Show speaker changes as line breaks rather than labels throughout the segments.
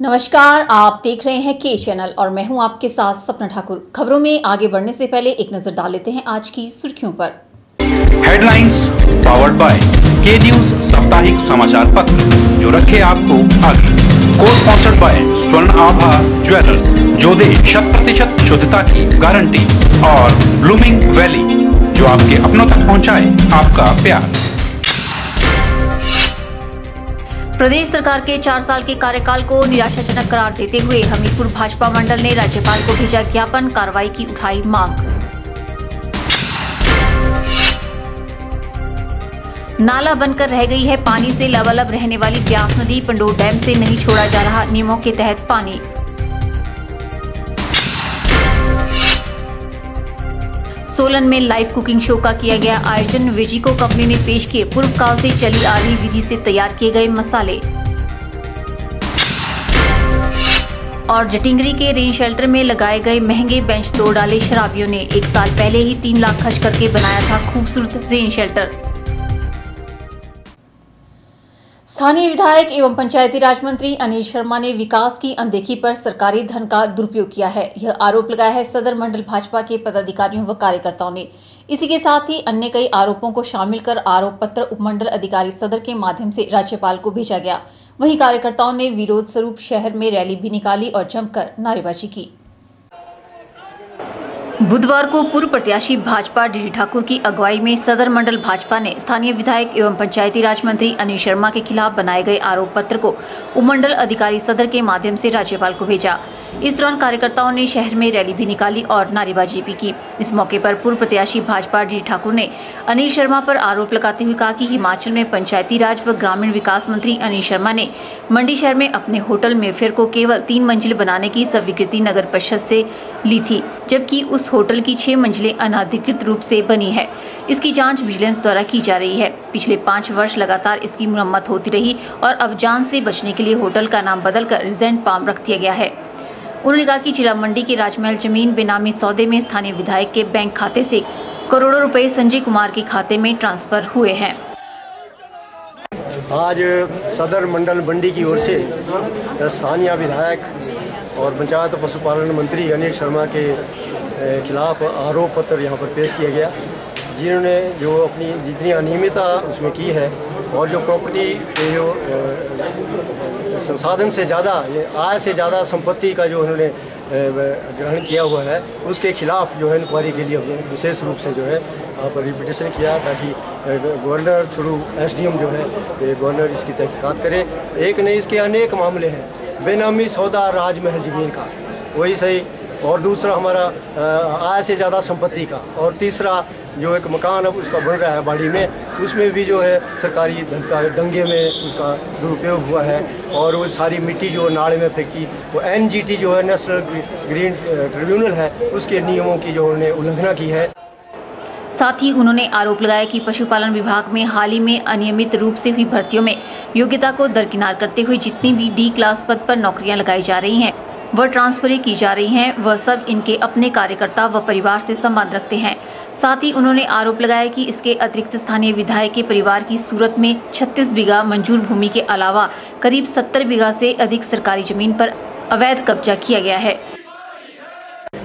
नमस्कार, आप देख रहे हैं के चैनल और मैं हूं आपके साथ सपना ठाकुर। खबरों में आगे बढ़ने से पहले एक नजर डाल लेते हैं आज की सुर्खियों पर।
हेडलाइंस पावर्ड बाय के न्यूज साप्ताहिक समाचार पत्र, जो रखे आपको आगे। को स्पॉन्सर्ड बाय स्वर्ण आभा ज्वेलर्स, जो दे 100% शुद्धता की गारंटी, और ब्लूमिंग वैली, जो आपके अपनों तक पहुंचाए आपका प्यार।
प्रदेश सरकार के 4 साल के कार्यकाल को निराशाजनक करार देते हुए हमीरपुर भाजपा मंडल ने राज्यपाल को भेजा ज्ञापन, कार्रवाई की उठाई मांग। नाला बनकर रह गई है पानी से लबालब रहने वाली ब्यास नदी, पंडोर डैम से नहीं छोड़ा जा रहा नियमों के तहत पानी। सोलन में लाइव कुकिंग शो का किया गया आयोजन, वेजिको कंपनी ने पेश किए पूर्व काल से चली आ रही विधि से तैयार किए गए मसाले। और जटिंगरी के रेन शेल्टर में लगाए गए महंगे बेंच तोड़ डाले शराबियों ने। 1 साल पहले ही 3 लाख खर्च करके बनाया था खूबसूरत रेन शेल्टर। स्थानीय विधायक एवं पंचायती राज मंत्री अनिल शर्मा ने विकास की अनदेखी पर सरकारी धन का दुरुपयोग किया है। यह आरोप लगाया है सदर मंडल भाजपा के पदाधिकारियों व कार्यकर्ताओं ने। इसी के साथ ही अन्य कई आरोपों को शामिल कर आरोप पत्र उपमंडल अधिकारी सदर के माध्यम से राज्यपाल को भेजा गया। वहीं कार्यकर्ताओं ने विरोध स्वरूप शहर में रैली भी निकाली और जमकर नारेबाजी की। बुधवार को पूर्व प्रत्याशी भाजपा डी ठाकुर की अगुवाई में सदर मंडल भाजपा ने स्थानीय विधायक एवं पंचायती राज मंत्री अनिल शर्मा के खिलाफ बनाए गए आरोप पत्र को उपमंडल अधिकारी सदर के माध्यम से राज्यपाल को भेजा। इस दौरान कार्यकर्ताओं ने शहर में रैली भी निकाली और नारेबाजी भी की। इस मौके पर पूर्व प्रत्याशी भाजपा डी ठाकुर ने अनिल शर्मा पर आरोप लगाते हुए कहा कि हिमाचल में पंचायती राज व ग्रामीण विकास मंत्री अनिल शर्मा ने मंडी शहर में अपने होटल मेफेयर को केवल 3 मंजिल बनाने की स्वीकृति नगर परिषद से ली थी, जबकि उस होटल की 6 मंजिलें अनाधिकृत रूप से बनी है। इसकी जांच विजिलेंस द्वारा की जा रही है। पिछले 5 वर्ष लगातार इसकी मुरम्मत होती रही और अब जांच से बचने के लिए होटल का नाम बदलकर रिजेंट पाम रख दिया गया है। उन्होंने कहा कि जिला मंडी की राजमहल जमीन बेनामी सौदे में स्थानीय विधायक के बैंक खाते से करोड़ों रुपए संजय कुमार के खाते में ट्रांसफर हुए हैं।
आज सदर मंडल मंडी की ओर से स्थानीय विधायक और पंचायत पशुपालन मंत्री अनिल शर्मा के खिलाफ आरोप पत्र यहाँ पर पेश किया गया, जिन्होंने जो अपनी जितनी अनियमितता उसमें की है और जो प्रॉपर्टी के जो संसाधन से ज़्यादा, आय से ज़्यादा संपत्ति का जो उन्होंने ग्रहण किया हुआ है, उसके खिलाफ जो है इंक्वायरी के लिए हमने विशेष रूप से जो है यहाँ पर रिपीटेशन किया, ताकि गवर्नर थ्रू एसडीएम जो है गवर्नर इसकी तहकीकात करे। एक नहीं, इसके अनेक मामले हैं। बेनामी सौदा राजमहल ज़मीन का वही सही, और दूसरा हमारा आय से ज़्यादा संपत्ति का, और तीसरा जो एक मकान अब उसका बन रहा है बाड़ी में, उसमें भी जो है सरकारी धन का दंगे में उसका दुरुपयोग हुआ है। और वो सारी मिट्टी जो नाले में फेंकी, वो एनजीटी जो है नेशनल ग्रीन ट्रिब्यूनल है, उसके नियमों की जो उन्होंने उल्लंघना की है।
साथ ही उन्होंने आरोप लगाया कि पशुपालन विभाग में हाल ही में अनियमित रूप से हुई भर्तियों में योग्यता को दरकिनार करते हुए जितनी भी डी क्लास पद पर नौकरियां लगाई जा रही हैं, वह ट्रांसफर की जा रही हैं, वह सब इनके अपने कार्यकर्ता व परिवार से संबंध रखते हैं। साथ ही उन्होंने आरोप लगाया कि इसके अतिरिक्त स्थानीय विधायक के परिवार की सूरत में 36 बीघा मंजूर भूमि के अलावा करीब 70 बीघा से अधिक सरकारी जमीन पर अवैध कब्जा किया गया है।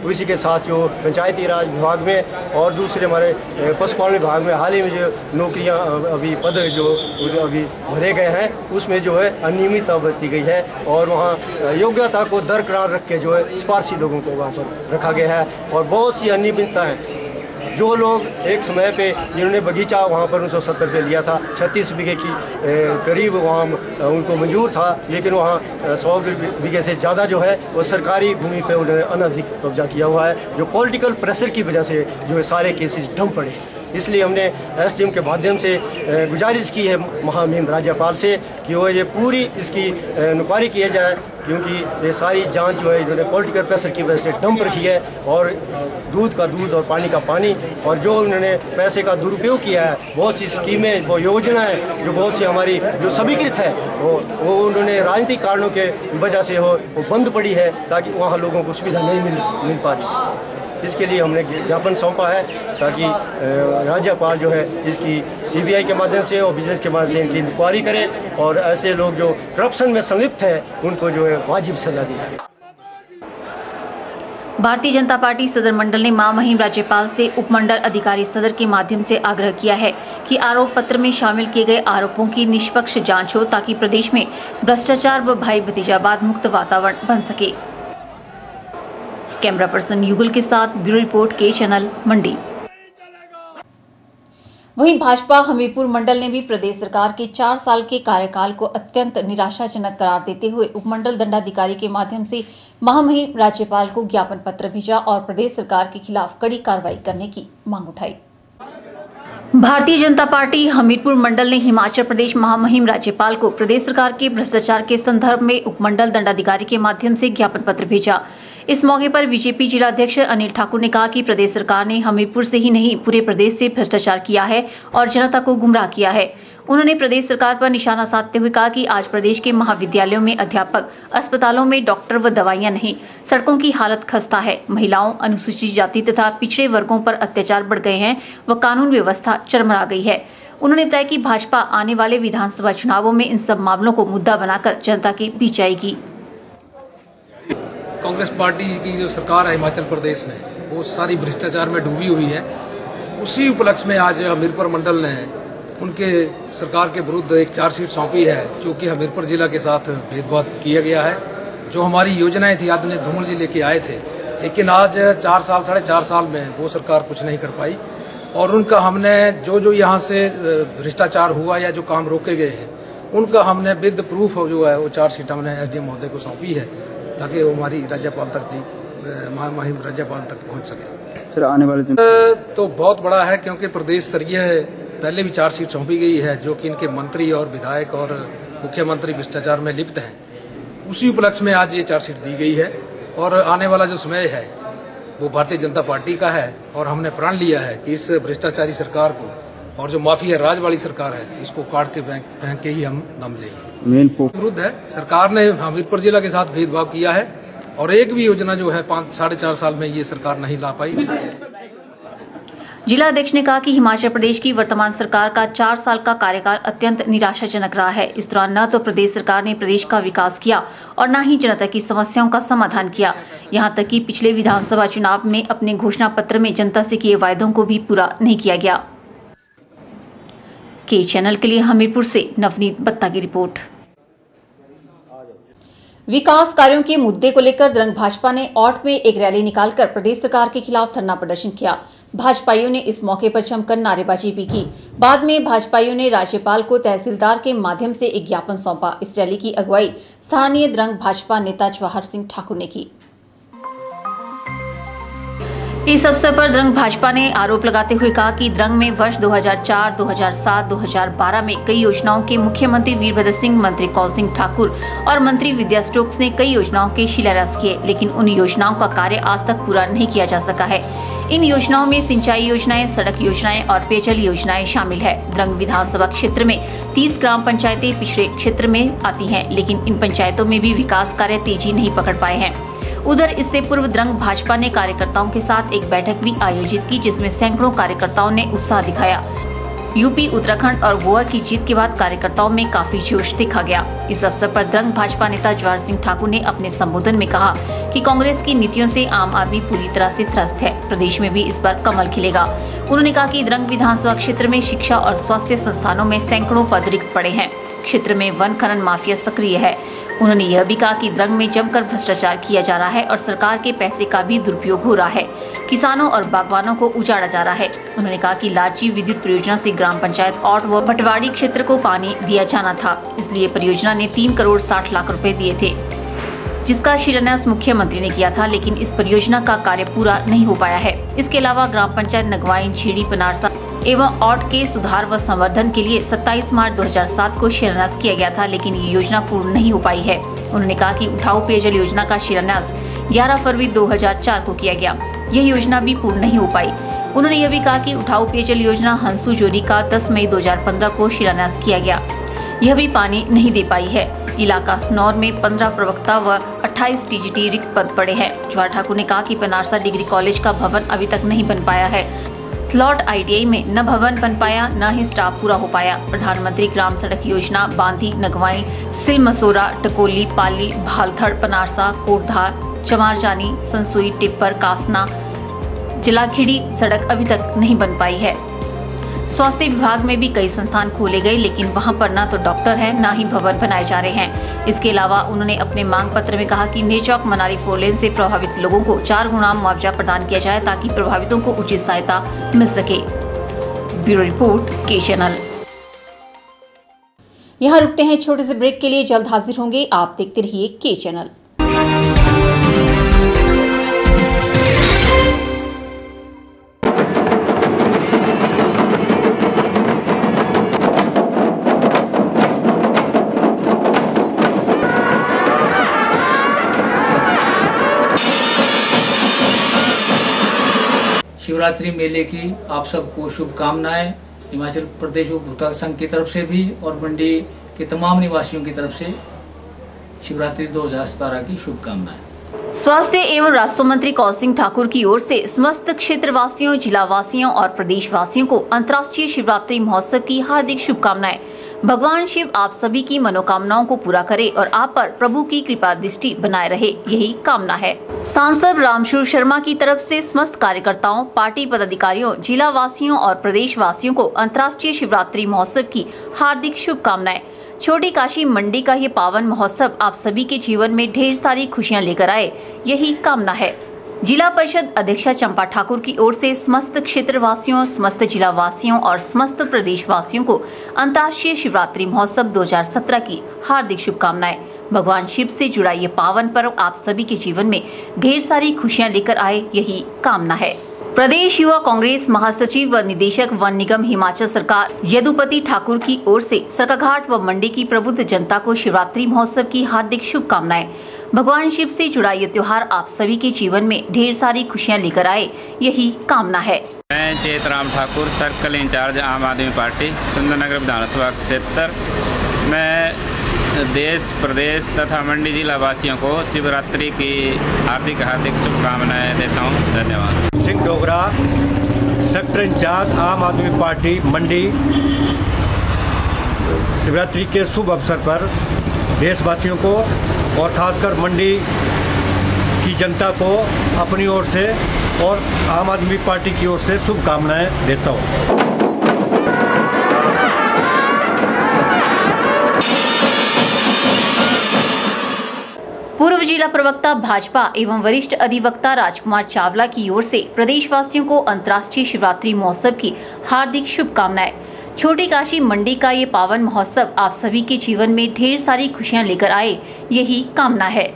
इसी के साथ जो पंचायती राज विभाग में और दूसरे हमारे पशुपालन विभाग में हाल ही में जो नौकरियां अभी पद जो अभी भरे गए हैं, उसमें जो है अनियमितता बरती गई है और वहां योग्यता को दरकिनार रख के जो है सिफारशी लोगों को वहां पर रखा गया है। और बहुत सी अनियमितताएं, जो लोग एक समय पे जिन्होंने बगीचा वहाँ पर 1970 पे लिया था, 36 बीघे की करीब वहाँ उनको मंजूर था, लेकिन वहाँ 100 बीघे से ज़्यादा जो है वो सरकारी भूमि पे उन्होंने अनधिकृत कब्जा किया हुआ है, जो पॉलिटिकल प्रेशर की वजह से जो है सारे केसेस डम पड़े। इसलिए हमने एसडीएम के माध्यम से गुजारिश की है महामहिम राज्यपाल से कि वो ये पूरी इसकी इंक्वायरी किया जाए, क्योंकि ये सारी जांच जो है इन्होंने पॉलिटिकल प्रेशर की वजह से डंप रखी है, और दूध का दूध और पानी का पानी, और जो उन्होंने पैसे का दुरुपयोग किया है, बहुत सी स्कीमें, वो योजनाएं जो बहुत सी हमारी जो स्वीकृत है वो उन्होंने राजनीतिक कारणों के वजह से वो बंद पड़ी है, ताकि वहाँ लोगों को सुविधा नहीं मिल पा रही। इसके लिए हमने ज्ञापन सौंपा है, ताकि राज्यपाल जो है इसकी सीबीआई के माध्यम से और विजिलेंस के माध्यम से इनकी इंक्वायरी करे और ऐसे लोग जो करप्शन में संलिप्त है उनको जो है वाजिब सजा दी जाए।
भारतीय जनता पार्टी सदर मंडल ने मां महिम राज्यपाल से उपमंडल अधिकारी सदर के माध्यम से आग्रह किया है कि आरोप पत्र में शामिल किए गए आरोपों की निष्पक्ष जांच हो ताकि प्रदेश में भ्रष्टाचार व भाई भतीजावाद मुक्त वातावरण बन सके। कैमरा पर्सन युगल के साथ ब्यूरो रिपोर्ट के चैनल मंडी। वहीं भाजपा हमीरपुर मंडल ने भी प्रदेश सरकार के 4 साल के कार्यकाल को अत्यंत निराशाजनक करार देते हुए उपमंडल दंडाधिकारी के माध्यम से महामहिम राज्यपाल को ज्ञापन पत्र भेजा और प्रदेश सरकार के खिलाफ कड़ी कार्रवाई करने की मांग उठाई। भारतीय जनता पार्टी हमीरपुर मंडल ने हिमाचल प्रदेश महामहिम राज्यपाल को प्रदेश सरकार के भ्रष्टाचार के संदर्भ में उपमंडल दंडाधिकारी के माध्यम से ज्ञापन पत्र भेजा। इस मौके पर बीजेपी जिलाध्यक्ष अनिल ठाकुर ने कहा कि प्रदेश सरकार ने हमीरपुर से ही नहीं पूरे प्रदेश से भ्रष्टाचार किया है और जनता को गुमराह किया है। उन्होंने प्रदेश सरकार पर निशाना साधते हुए कहा कि आज प्रदेश के महाविद्यालयों में अध्यापक, अस्पतालों में डॉक्टर व दवाइयां नहीं, सड़कों की हालत खस्ता है, महिलाओं, अनुसूचित जाति तथा पिछड़े वर्गों पर अत्याचार बढ़ गए हैं व कानून व्यवस्था चरमरा गई है। उन्होंने बताया कि भाजपा आने वाले विधानसभा चुनावों में इन सब मामलों को मुद्दा बनाकर जनता के बीच आएगी।
कांग्रेस पार्टी की जो सरकार है हिमाचल प्रदेश में, वो सारी भ्रष्टाचार में डूबी हुई है। उसी उपलक्ष्य में आज हमीरपुर मंडल ने उनके सरकार के विरुद्ध एक चार्जशीट सौंपी है, जो कि हमीरपुर जिला के साथ भेदभाव किया गया है। जो हमारी योजनाएं थी आदरणीय धूमल जी लेके आए थे, लेकिन आज 4 साल 4.5 साल में वो सरकार कुछ नहीं कर पाई। और उनका हमने जो यहाँ से भ्रष्टाचार हुआ या जो काम रोके गए हैं, उनका हमने विद प्रूफ जो है वो चार्जशीट हमने एसडीएम महोदय को सौंपी है, ताकि वो हमारी राज्यपाल तक महामहिम राज्यपाल तक पहुंच सके।
फिर आने वाले दिन
तो बहुत बड़ा है, क्योंकि प्रदेश स्तरीय पहले भी चार्जशीट सौंपी गई है, जो कि इनके मंत्री और विधायक और मुख्यमंत्री भ्रष्टाचार में लिप्त हैं। उसी उपलक्ष्य में आज ये चार्जशीट दी गई है। और आने वाला जो समय है वो भारतीय जनता पार्टी का है, और हमने प्रण लिया है कि इस भ्रष्टाचारी सरकार को और जो माफिया राज वाली सरकार है, इसको काट के फेंक के ही हम दम लेंगे।
मेन
विरुद्ध है, सरकार ने हमीरपुर जिला के साथ भेदभाव किया है और एक भी योजना जो है 5-4.5 साल में ये सरकार नहीं ला पाई।
जिला अध्यक्ष ने कहा कि हिमाचल प्रदेश की वर्तमान सरकार का 4 साल का कार्यकाल अत्यंत निराशाजनक रहा है। इस दौरान न तो प्रदेश सरकार ने प्रदेश का विकास किया और न ही जनता की समस्याओं का समाधान किया। यहां तक कि पिछले विधानसभा चुनाव में अपने घोषणा पत्र में जनता से किए वायदों को भी पूरा नहीं किया गया। के चैनल के लिए हमीरपुर से नवनीत बत्ता की रिपोर्ट। विकास कार्यों के मुद्दे को लेकर द्रंग भाजपा ने औट में एक रैली निकालकर प्रदेश सरकार के खिलाफ धरना प्रदर्शन किया। भाजपाइयों ने इस मौके पर जमकर नारेबाजी भी की। बाद में भाजपाइयों ने राज्यपाल को तहसीलदार के माध्यम से एक ज्ञापन सौंपा। इस रैली की अगुवाई स्थानीय द्रंग भाजपा नेता जवाहर सिंह ठाकुर ने की। इस अवसर पर द्रंग भाजपा ने आरोप लगाते हुए कहा कि द्रंग में वर्ष 2004, 2007, 2012 में कई योजनाओं के मुख्यमंत्री वीरभद्र सिंह, मंत्री कौल सिंह ठाकुर और मंत्री विद्या स्टोक्स ने कई योजनाओं के शिलान्यास किए, लेकिन उन योजनाओं का कार्य आज तक पूरा नहीं किया जा सका है। इन योजनाओं में सिंचाई योजनाएं, सड़क योजनाएं और पेयजल योजनाएं शामिल है। द्रंग विधानसभा क्षेत्र में 30 ग्राम पंचायतें पिछड़े क्षेत्र में आती हैं, लेकिन इन पंचायतों में भी विकास कार्य तेजी नहीं पकड़ पाए हैं। उधर इससे पूर्व द्रंग भाजपा ने कार्यकर्ताओं के साथ एक बैठक भी आयोजित की, जिसमें सैकड़ों कार्यकर्ताओं ने उत्साह दिखाया। यूपी, उत्तराखंड और गोवा की जीत के बाद कार्यकर्ताओं में काफी जोश देखा गया। इस अवसर पर द्रंग भाजपा नेता जवाहर सिंह ठाकुर ने अपने संबोधन में कहा कि कांग्रेस की नीतियों से आम आदमी पूरी तरह से त्रस्त है। प्रदेश में भी इस बार कमल खिलेगा। उन्होंने कहा कि द्रंग विधानसभा क्षेत्र में शिक्षा और स्वास्थ्य संस्थानों में सैकड़ों पद रिक्त पड़े हैं। क्षेत्र में वन खनन माफिया सक्रिय है। उन्होंने यह भी कहा कि द्रंग में जमकर भ्रष्टाचार किया जा रहा है और सरकार के पैसे का भी दुरुपयोग हो रहा है। किसानों और बागवानों को उजाड़ा जा रहा है। उन्होंने कहा कि लाची विद्युत परियोजना से ग्राम पंचायत औट व भटवाड़ी क्षेत्र को पानी दिया जाना था, इसलिए परियोजना ने 3 करोड़ 60 लाख रुपए दिए थे, जिसका शिलान्यास मुख्यमंत्री ने किया था, लेकिन इस परियोजना का कार्य पूरा नहीं हो पाया है। इसके अलावा ग्राम पंचायत नगवाइन, झीड़ी, पनारसा एवं औट के सुधार व संवर्धन के लिए 27 मार्च 2007 को शिलान्यास किया गया था, लेकिन ये योजना पूर्ण नहीं हो पाई है। उन्होंने कहा कि उठाऊ पेयजल योजना का शिलान्यास 11 फरवरी 2004 को किया गया, यह योजना भी पूर्ण नहीं हो पाई। उन्होंने यह भी कहा कि उठाऊ पेयजल योजना हंसू जोरी का 10 मई 2015 को शिलान्यास किया गया, यह भी पानी नहीं दे पाई है। इलाका स्नौर में 15 प्रवक्ता व 28 टीजीटी रिक्त पद पड़े हैं। जवाहर ठाकुर ने कहा कि पनारसा डिग्री कॉलेज का भवन अभी तक नहीं बन पाया है, स्लॉट ITI में न भवन बन पाया, न ही स्टाफ पूरा हो पाया। प्रधानमंत्री ग्राम सड़क योजना बांधी, नगवाई, सिलमसोरा, टकोली, पाली, भालथड़, पनारसा, कोटधार, चमारजानी, संसुई, टिप्पर, कासना, जलाखेड़ी सड़क अभी तक नहीं बन पाई है। स्वास्थ्य विभाग में भी कई संस्थान खोले गए, लेकिन वहां पर न तो डॉक्टर हैं, न ही भवन बनाए जा रहे हैं। इसके अलावा उन्होंने अपने मांग पत्र में कहा कि नेरचौक मनाली 4 लेन से प्रभावित लोगों को 4 गुना मुआवजा प्रदान किया जाए ताकि प्रभावितों को उचित सहायता मिल सके। ब्यूरो रिपोर्ट, के चैनल। यहाँ रुकते हैं छोटे से ब्रेक के लिए, जल्द हाजिर होंगे। आप देखते रहिए के चैनल।
शिवरात्रि मेले की आप सबको शुभकामनाएं। हिमाचल प्रदेश उपभोक्ता संघ की तरफ से भी और मंडी के तमाम निवासियों की तरफ से शिवरात्रि 2017 की शुभकामनाएं।
स्वास्थ्य एवं राजस्व मंत्री कौल सिंह ठाकुर की ओर से समस्त क्षेत्रवासियों, जिलावासियों और प्रदेशवासियों को अंतर्राष्ट्रीय शिवरात्रि महोत्सव की हार्दिक शुभकामनाएं। भगवान शिव आप सभी की मनोकामनाओं को पूरा करे और आप पर प्रभु की कृपा दृष्टि बनाए रहे, यही कामना है। सांसद रामशूर शर्मा की तरफ से समस्त कार्यकर्ताओं, पार्टी पदाधिकारियों, जिला वासियों और प्रदेश वासियों को अंतर्राष्ट्रीय शिवरात्रि महोत्सव की हार्दिक शुभकामनाएं। छोटी काशी मंडी का ये पावन महोत्सव आप सभी के जीवन में ढेर सारी खुशियां लेकर आए, यही कामना है। जिला परिषद अध्यक्षा चंपा ठाकुर की ओर से समस्त क्षेत्रवासियों, समस्त जिला वासियों और समस्त प्रदेश वासियों को अंतर्राष्ट्रीय शिवरात्रि महोत्सव 2017 की हार्दिक शुभकामनाएं। भगवान शिव से जुड़ा ये पावन पर्व आप सभी के जीवन में ढेर सारी खुशियां लेकर आए, यही कामना है। प्रदेश युवा कांग्रेस महासचिव व निदेशक वन निगम हिमाचल सरकार यदुपति ठाकुर की ओर से सरकाघाट व मंडी की प्रबुद्ध जनता को शिवरात्रि महोत्सव की हार्दिक शुभकामनाएं। भगवान शिव से जुड़ा ये त्योहार आप सभी के जीवन में ढेर सारी खुशियां लेकर आए, यही कामना है।
मैं चेतराम ठाकुर, सर्कल इंचार्ज आम आदमी पार्टी, सुंदरनगर विधानसभा क्षेत्र। मैं देश, प्रदेश तथा मंडी जिला वासियों को शिवरात्रि की हार्दिक शुभकामनाएं देता हूं। धन्यवाद।
सिंह डोगरा, सेक्टर इंचार्ज आम आदमी पार्टी मंडी। शिवरात्रि के शुभ अवसर पर देशवासियों को और खासकर मंडी की जनता को अपनी ओर से और आम आदमी पार्टी की ओर से शुभकामनाएं देता हूं।
पूर्व जिला प्रवक्ता भाजपा एवं वरिष्ठ अधिवक्ता राजकुमार चावला की ओर से प्रदेशवासियों को अंतर्राष्ट्रीय शिवरात्रि महोत्सव की हार्दिक शुभकामनाएं। छोटी काशी मंडी का ये पावन महोत्सव आप सभी के जीवन में ढेर सारी खुशियां लेकर आए, यही कामना है।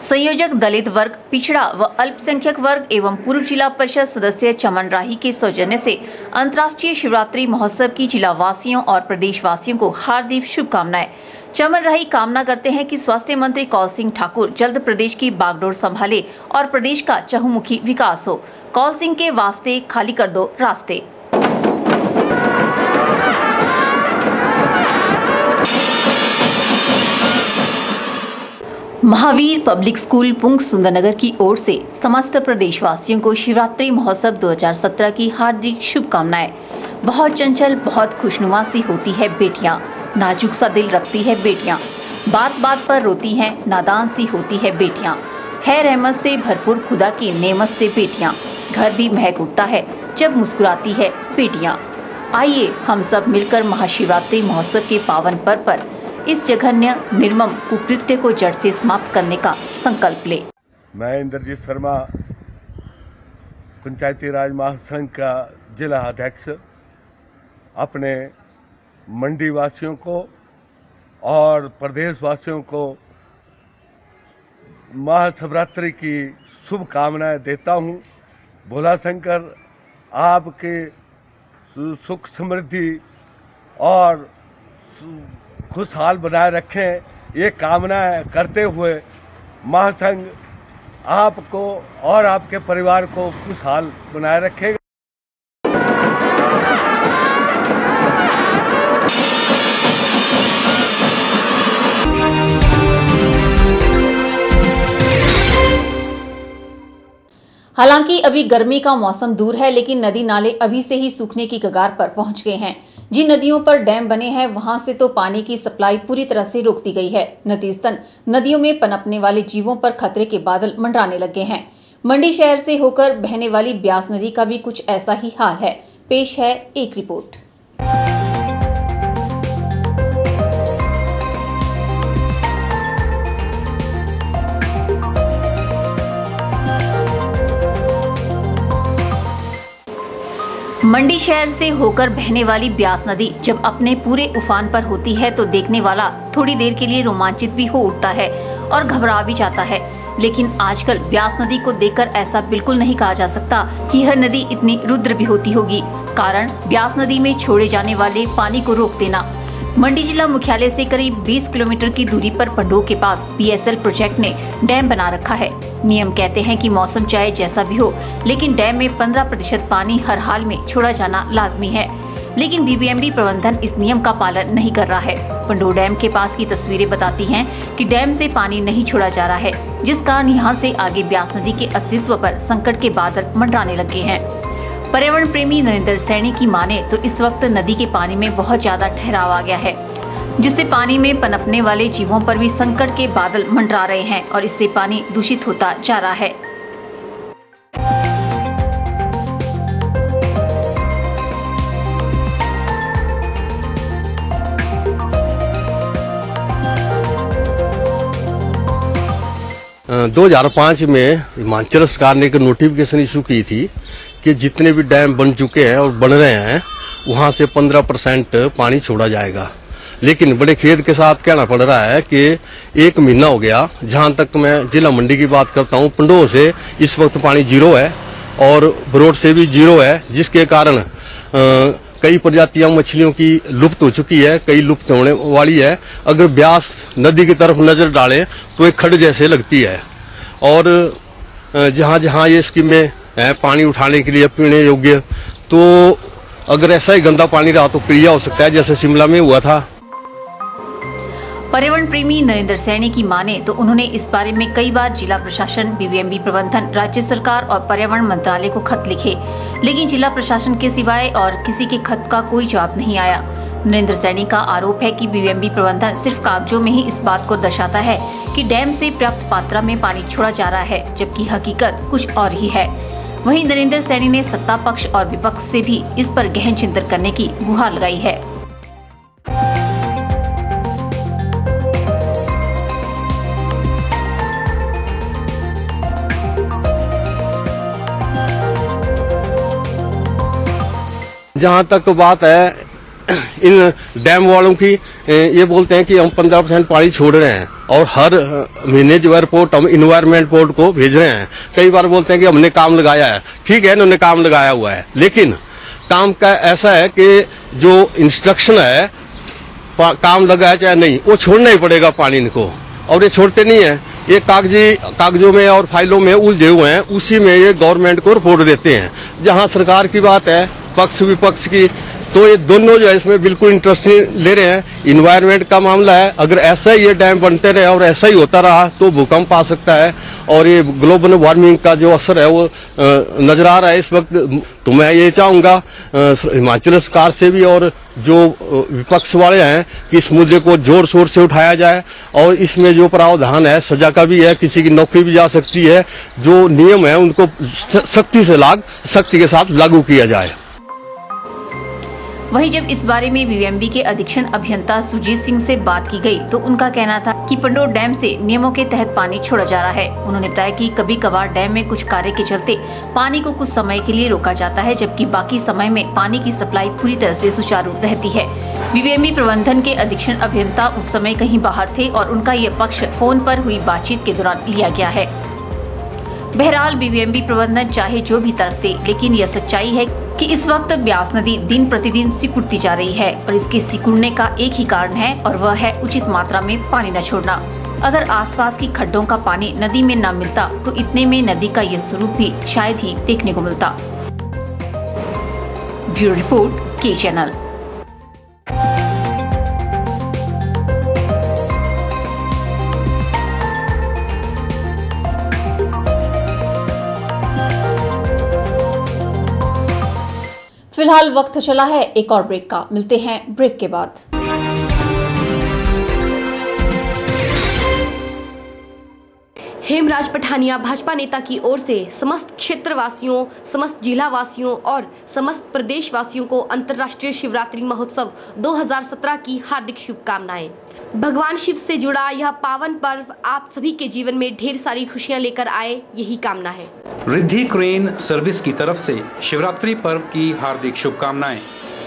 संयोजक दलित वर्ग, पिछड़ा व अल्पसंख्यक वर्ग एवं पूर्व जिला परिषद सदस्य चमन राही के सौजन्य से अंतर्राष्ट्रीय शिवरात्रि महोत्सव की जिला वासियों और प्रदेश वासियों को हार्दिक शुभकामनाएं। चमन राही कामना करते हैं कि स्वास्थ्य मंत्री कौल सिंह ठाकुर जल्द प्रदेश की बागडोर संभाले और प्रदेश का चहुमुखी विकास हो। कौल सिंह के वास्ते खाली कर दो रास्ते। महावीर पब्लिक स्कूल पुंग सुंदरनगर की ओर से समस्त प्रदेशवासियों को शिवरात्रि महोत्सव 2017 की हार्दिक शुभकामनाएं। बहुत चंचल, बहुत खुशनुमा सी होती है बेटियां, नाजुक सा दिल रखती है बेटियां, बात बात पर रोती हैं, नादान सी होती है बेटियां, है रहमत से भरपूर खुदा की नेमत से बेटियां, घर भी महक उठता है जब मुस्कुराती है बेटियां। आइए हम सब मिलकर महाशिवरात्रि महोत्सव के पावन पर्व पर इस जघन्य निर्मम कुकृत्य को जड़ से समाप्त करने का संकल्प ले।
मैं इंद्रजीत शर्मा, पंचायती राज महासंघ का जिला अध्यक्ष, अपने मंडी वासियों को और प्रदेश वासियों को महाशिवरात्रि की शुभकामनाएं देता हूं। भोला शंकर आपके सुख समृद्धि और खुशहाल बनाए रखें, ये कामना करते हुए महासंघ आपको और आपके परिवार को खुशहाल बनाए रखेगा।
हालांकि अभी गर्मी का मौसम दूर है, लेकिन नदी नाले अभी से ही सूखने की कगार पर पहुंच गए हैं। जिन नदियों पर डैम बने हैं वहां से तो पानी की सप्लाई पूरी तरह से रोक दी गई है। नतीजतन नदियों में पनपने वाले जीवों पर खतरे के बादल मंडराने लगे हैं। मंडी शहर से होकर बहने वाली ब्यास नदी का भी कुछ ऐसा ही हाल है। पेश है एक रिपोर्ट। मंडी शहर से होकर बहने वाली ब्यास नदी जब अपने पूरे उफान पर होती है तो देखने वाला थोड़ी देर के लिए रोमांचित भी हो उठता है और घबरा भी जाता है। लेकिन आजकल ब्यास नदी को देखकर ऐसा बिल्कुल नहीं कहा जा सकता कि यह नदी इतनी रुद्र भी होती होगी। कारण ब्यास नदी में छोड़े जाने वाले पानी को रोक देना। मंडी जिला मुख्यालय से करीब 20 किलोमीटर की दूरी पर पंडोह के पास PSL प्रोजेक्ट ने डैम बना रखा है। नियम कहते हैं कि मौसम चाहे जैसा भी हो, लेकिन डैम में 15% पानी हर हाल में छोड़ा जाना लाजमी है। लेकिन BBMB प्रबंधन इस नियम का पालन नहीं कर रहा है। पंडोह डैम के पास की तस्वीरें बताती हैं कि डैम से पानी नहीं छोड़ा जा रहा है, जिस कारण यहाँ से आगे ब्यास नदी के अस्तित्व पर संकट के बादल मंडराने लगे हैं। पर्यावरण प्रेमी नरेंद्र सैनी की माने तो इस वक्त नदी के पानी में बहुत ज्यादा ठहराव आ गया है, जिससे पानी में पनपने वाले जीवों पर भी संकट के बादल मंडरा रहे हैं और इससे पानी दूषित होता जा रहा है।
सन 2005 में हिमाचल सरकार ने एक नोटिफिकेशन इशू की थी कि जितने भी डैम बन चुके हैं और बन रहे हैं वहां से 15% पानी छोड़ा जाएगा। लेकिन बड़े खेद के साथ कहना पड़ रहा है कि 1 महीना हो गया, जहां तक मैं जिला मंडी की बात करता हूं, पंडोह से इस वक्त पानी 0 है और बरोड से भी 0 है, जिसके कारण कई प्रजातियां मछलियों की लुप्त हो चुकी है, कई लुप्त होने वाली है। अगर ब्यास नदी की तरफ नजर डालें तो एक खड्ड जैसे लगती है और जहां जहां ये स्कीमें हैं पानी उठाने के लिए पीने योग्य, तो अगर ऐसा ही गंदा पानी रहा तो पीलिया हो सकता है, जैसे शिमला में हुआ था।
पर्यावरण प्रेमी नरेंद्र सैनी की माने तो उन्होंने इस बारे में कई बार जिला प्रशासन, BBMB प्रबंधन, राज्य सरकार और पर्यावरण मंत्रालय को खत लिखे, लेकिन जिला प्रशासन के सिवाय और किसी के खत का कोई जवाब नहीं आया। नरेंद्र सैनी का आरोप है कि BBMB प्रबंधन सिर्फ कागजों में ही इस बात को दर्शाता है कि डैम से पर्याप्त मात्रा में पानी छोड़ा जा रहा है, जबकि हकीकत कुछ और ही है। वहीं नरेंद्र सैनी ने सत्ता पक्ष और विपक्ष से भी इस पर गहन चिंतन करने की गुहार लगाई है।
जहां तक बात है इन डैम वालों की, ये बोलते हैं कि हम 15% पानी छोड़ रहे हैं और हर महीने जो है रिपोर्ट हम इन्वायरमेंट बोर्ड को भेज रहे हैं। कई बार बोलते हैं कि हमने काम लगाया है, ठीक है, इन्होंने काम लगाया हुआ है, लेकिन काम का ऐसा है कि जो इंस्ट्रक्शन है, काम लगा है चाहे नहीं, वो छोड़ना ही पड़ेगा पानी इनको, और ये छोड़ते नहीं है। ये कागजों में और फाइलों में उलझे हुए हैं, उसी में ये गवर्नमेंट को रिपोर्ट देते हैं। जहां सरकार की बात है, पक्ष विपक्ष की, तो ये दोनों जो है इसमें बिल्कुल इंटरेस्ट नहीं ले रहे हैं। इन्वायरमेंट का मामला है, अगर ऐसा ही ये डैम बनते रहे और ऐसा ही होता रहा तो भूकंप आ सकता है और ये ग्लोबल वार्मिंग का जो असर है वो नजर आ रहा है इस वक्त। तो मैं ये चाहूंगा हिमाचल सरकार से भी और जो विपक्ष वाले हैं कि इस मुद्दे को जोर शोर से उठाया जाए और इसमें जो प्रावधान है, सजा का भी है, किसी की नौकरी भी जा सकती है, जो नियम है उनको सख्ती के साथ लागू किया जाए।
वहीं जब इस बारे में BBMB के अधीक्षण अभियंता सुजीत सिंह से बात की गई तो उनका कहना था कि पंडोह डैम से नियमों के तहत पानी छोड़ा जा रहा है। उन्होंने बताया कि कभी कभार डैम में कुछ कार्य के चलते पानी को कुछ समय के लिए रोका जाता है, जबकि बाकी समय में पानी की सप्लाई पूरी तरह से सुचारू रहती है। BBMB प्रबंधन के अधीक्षण अभियंता उस समय कहीं बाहर थे और उनका ये पक्ष फोन पर हुई बातचीत के दौरान लिया गया है। बहरहाल BBMB प्रबंधन चाहे जो भी तर्क दे, लेकिन यह सच्चाई है कि इस वक्त ब्यास नदी दिन प्रतिदिन सिकुड़ती जा रही है और इसके सिकुड़ने का एक ही कारण है और वह है उचित मात्रा में पानी न छोड़ना। अगर आसपास की खड्डों का पानी नदी में न मिलता तो इतने में नदी का यह स्वरूप भी शायद ही देखने को मिलता। ब्यूरो रिपोर्ट, के चैनल। फिलहाल वक्त चला है एक और ब्रेक का, मिलते हैं ब्रेक के बाद।
हेमराज पठानिया भाजपा नेता की ओर से समस्त क्षेत्रवासियों, समस्त जिला वासियों और समस्त प्रदेश वासियों को अंतर्राष्ट्रीय शिवरात्रि महोत्सव 2017 की हार्दिक शुभकामनाएं। भगवान शिव से जुड़ा यह पावन पर्व आप सभी के जीवन में ढेर सारी खुशियां लेकर आए, यही कामना है।
रिद्धि क्रेन सर्विस की तरफ से शिवरात्रि पर्व की हार्दिक शुभकामनाएं।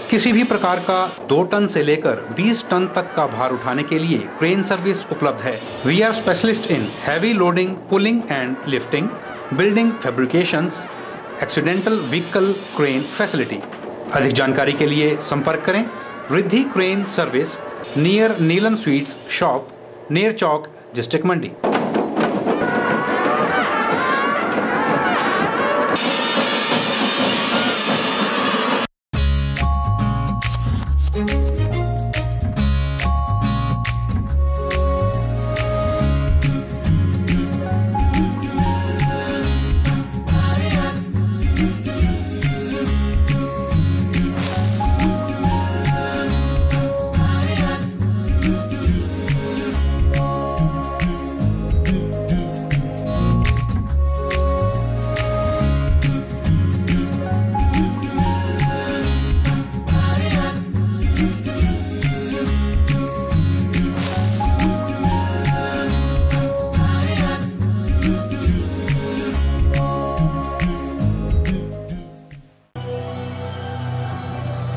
किसी भी प्रकार का 2 टन से लेकर 20 टन तक का भार उठाने के लिए क्रेन सर्विस उपलब्ध है। We are specialist in heavy loading, pulling and lifting, building fabrications, accidental vehicle crane facility. अधिक जानकारी के लिए संपर्क करें Riddhi crane service, near Neelam sweets shop, Ner Chowk, district Mandi.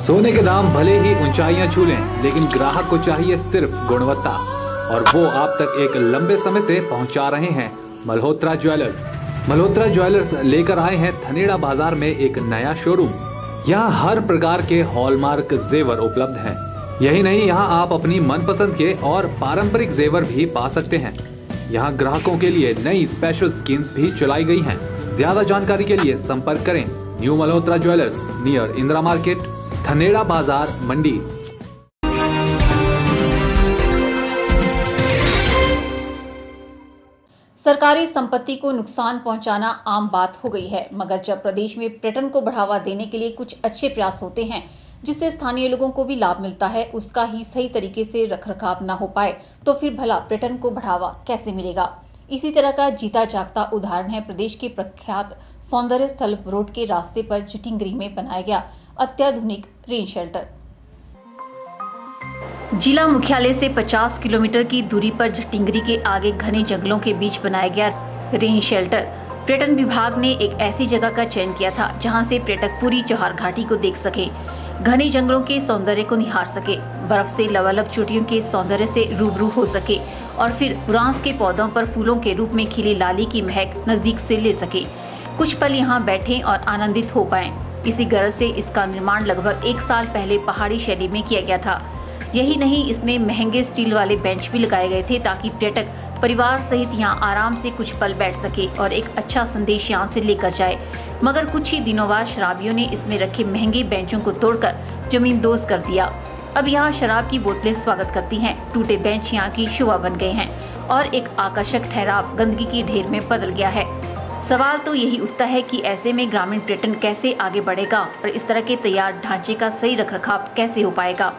सोने के दाम भले ही ऊंचाइयां छू लें, लेकिन ग्राहक को चाहिए सिर्फ गुणवत्ता, और वो आप तक एक लंबे समय से पहुंचा रहे हैं मल्होत्रा ज्वेलर्स। मल्होत्रा ज्वेलर्स लेकर आए हैं धनेड़ा बाजार में एक नया शोरूम। यहाँ हर प्रकार के हॉलमार्क जेवर उपलब्ध हैं। यही नहीं, यहाँ आप अपनी मनपसंद के और पारंपरिक जेवर भी पा सकते हैं। यहाँ ग्राहकों के लिए नई स्पेशल स्कीम्स भी चलाई गई हैं। ज्यादा जानकारी के लिए संपर्क करें new Malhotra jewellers, near Indira market, Dhaneda Bazaar, Mandi.
सरकारी संपत्ति को नुकसान पहुंचाना आम बात हो गई है, मगर जब प्रदेश में पर्यटन को बढ़ावा देने के लिए कुछ अच्छे प्रयास होते हैं जिससे स्थानीय लोगों को भी लाभ मिलता है, उसका ही सही तरीके से रखरखाव न हो पाए तो फिर भला पर्यटन को बढ़ावा कैसे मिलेगा। इसी तरह का जीता जागता उदाहरण है प्रदेश के प्रख्यात सौंदर्य स्थल रोड के रास्ते पर जटिंगरी में बनाया गया अत्याधुनिक रेन शेल्टर। जिला मुख्यालय से 50 किलोमीटर की दूरी पर जटिंगरी के आगे घने जंगलों के बीच बनाया गया रेन शेल्टर। पर्यटन विभाग ने एक ऐसी जगह का चयन किया था जहां से पर्यटक पूरी जौहर घाटी को देख सके, घने जंगलों के सौंदर्य को निहार सके, बर्फ से लबालब चोटियों के सौंदर्य से रूबरू हो सके और फिर बुरांस के पौधों पर फूलों के रूप में खिली लाली की महक नजदीक से ले सके, कुछ पल यहाँ बैठें और आनंदित हो पाएं। इसी गरज से इसका निर्माण लगभग 1 साल पहले पहाड़ी शैली में किया गया था। यही नहीं, इसमें महंगे स्टील वाले बेंच भी लगाए गए थे ताकि पर्यटक परिवार सहित यहाँ आराम से कुछ पल बैठ सके और एक अच्छा संदेश यहाँ से लेकर जाए। मगर कुछ ही दिनों बाद शराबियों ने इसमें रखे महंगे बेंचों को तोड़कर जमींदोज कर दिया। अब यहाँ शराब की बोतलें स्वागत करती हैं, टूटे बेंच यहाँ की शोभा बन गए हैं और एक आकर्षक ठहराव गंदगी की ढेर में बदल गया है। सवाल तो यही उठता है कि ऐसे में ग्रामीण पर्यटन कैसे आगे बढ़ेगा और इस तरह के तैयार ढांचे का सही रखरखाव कैसे हो पाएगा।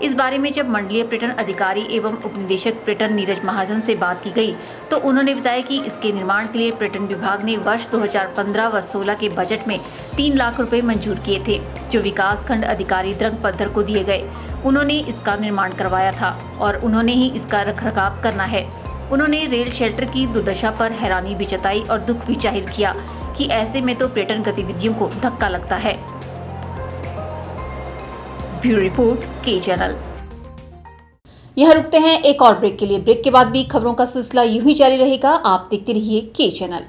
इस बारे में जब मंडलीय पर्यटन अधिकारी एवं उपनिदेशक पर्यटन नीरज महाजन से बात की गई तो उन्होंने बताया कि इसके निर्माण के लिए पर्यटन विभाग ने वर्ष 2015 व 16 के बजट में 3 लाख रुपए मंजूर किए थे, जो विकास खंड अधिकारी द्रंगपद्धर को दिए गए। उन्होंने इसका निर्माण करवाया था और उन्होंने ही इसका रखरखाव करना है। उन्होंने रेल शेल्टर की दुर्दशा पर हैरानी भी जताई और दुख भी जाहिर किया कि ऐसे में तो पर्यटन गतिविधियों को धक्का लगता है। ब्यूरो रिपोर्ट, के चैनल। यहाँ रुकते हैं एक और ब्रेक के लिए। ब्रेक के बाद भी खबरों का सिलसिला यूं ही जारी रहेगा। आप देखते रहिए के चैनल।